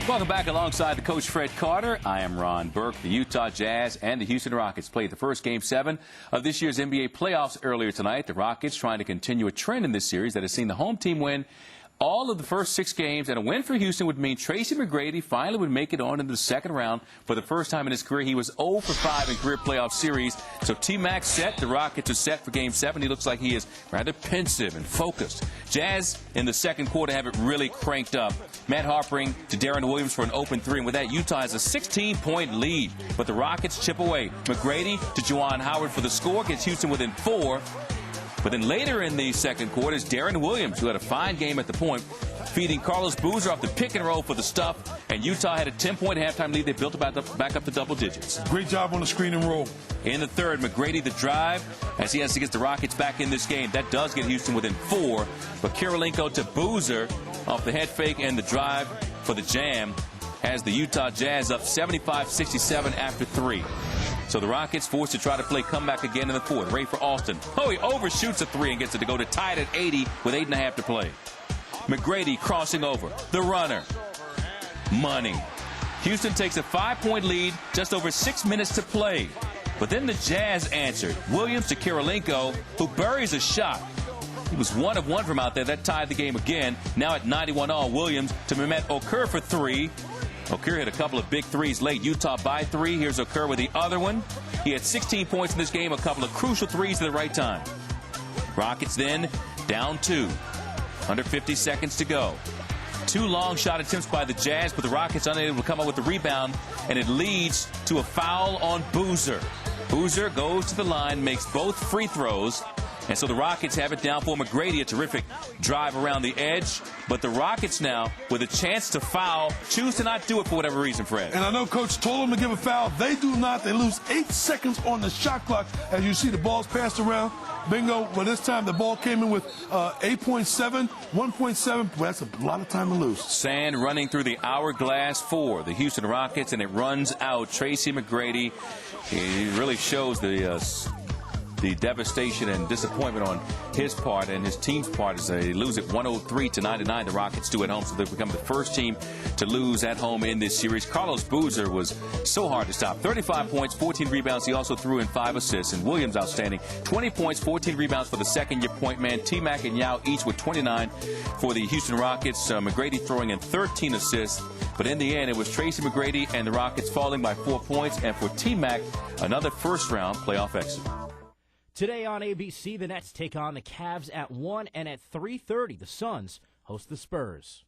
Welcome back alongside the coach Fred Carter. I am Ron Burke. The Utah Jazz and the Houston Rockets played the first Game 7 of this year's NBA playoffs earlier tonight. The Rockets trying to continue a trend in this series that has seen the home team win all of the first 6 games, and a win for Houston would mean Tracy McGrady finally would make it on into the second round. For the first time in his career, he was 0 for 5 in career playoff series. So T-Mac set. The Rockets are set for Game 7. He looks like he is rather pensive and focused. Jazz in the second quarter have it really cranked up. Matt Harpering to Darren Williams for an open 3, and with that, Utah has a 16-point lead. But the Rockets chip away. McGrady to Juwan Howard for the score, gets Houston within 4. But then later in the second quarter is Darren Williams, who had a fine game at the point, feeding Carlos Boozer off the pick and roll for the stuff. And Utah had a 10-point halftime lead. They built back up to double digits. Great job on the screen and roll. In the third, McGrady the drive as he has to get the Rockets back in this game. That does get Houston within 4. But Kirilenko to Boozer off the head fake and the drive for the jam has the Utah Jazz up 75-67 after 3. So the Rockets forced to try to play comeback again in the fourth. Ray for Austin. Oh, he overshoots a 3 and gets it to go to tied at 80 with 8.5 to play. McGrady crossing over. The runner. Money. Houston takes a 5-point lead, just over 6 minutes to play. But then the Jazz answered. Williams to Kirilenko, who buries a shot. He was 1 of 1 from out there. That tied the game again. Now at 91 all, Williams to Mehmet Okur for 3. Okur hit a couple of big threes late. Utah by 3. Here's Okur with the other one. He had 16 points in this game, a couple of crucial threes at the right time. Rockets then down 2. Under 50 seconds to go. 2 long shot attempts by the Jazz, but the Rockets unable to come up with the rebound, and it leads to a foul on Boozer. Boozer goes to the line, makes both free throws. And so the Rockets have it down for McGrady, a terrific drive around the edge. But the Rockets now, with a chance to foul, choose to not do it for whatever reason, Fred. And I know Coach told them to give a foul. They do not. They lose 8 seconds on the shot clock. As you see, the ball's passed around. Bingo. Well, this time the ball came in with 8.7, 1.7. Well, that's a lot of time to lose. Sand running through the hourglass for the Houston Rockets, and it runs out. Tracy McGrady, he really shows the devastation and disappointment on his part and his team's part as they lose it 103-99. The Rockets do at home, so they become the first team to lose at home in this series. Carlos Boozer was so hard to stop. 35 points, 14 rebounds. He also threw in 5 assists. And Williams outstanding. 20 points, 14 rebounds for the second-year point man. T-Mac and Yao each with 29 for the Houston Rockets. McGrady throwing in 13 assists. But in the end, it was Tracy McGrady and the Rockets falling by 4 points. And for T-Mac, another first-round playoff exit. Today on ABC, the Nets take on the Cavs at 1, and at 3:30, the Suns host the Spurs.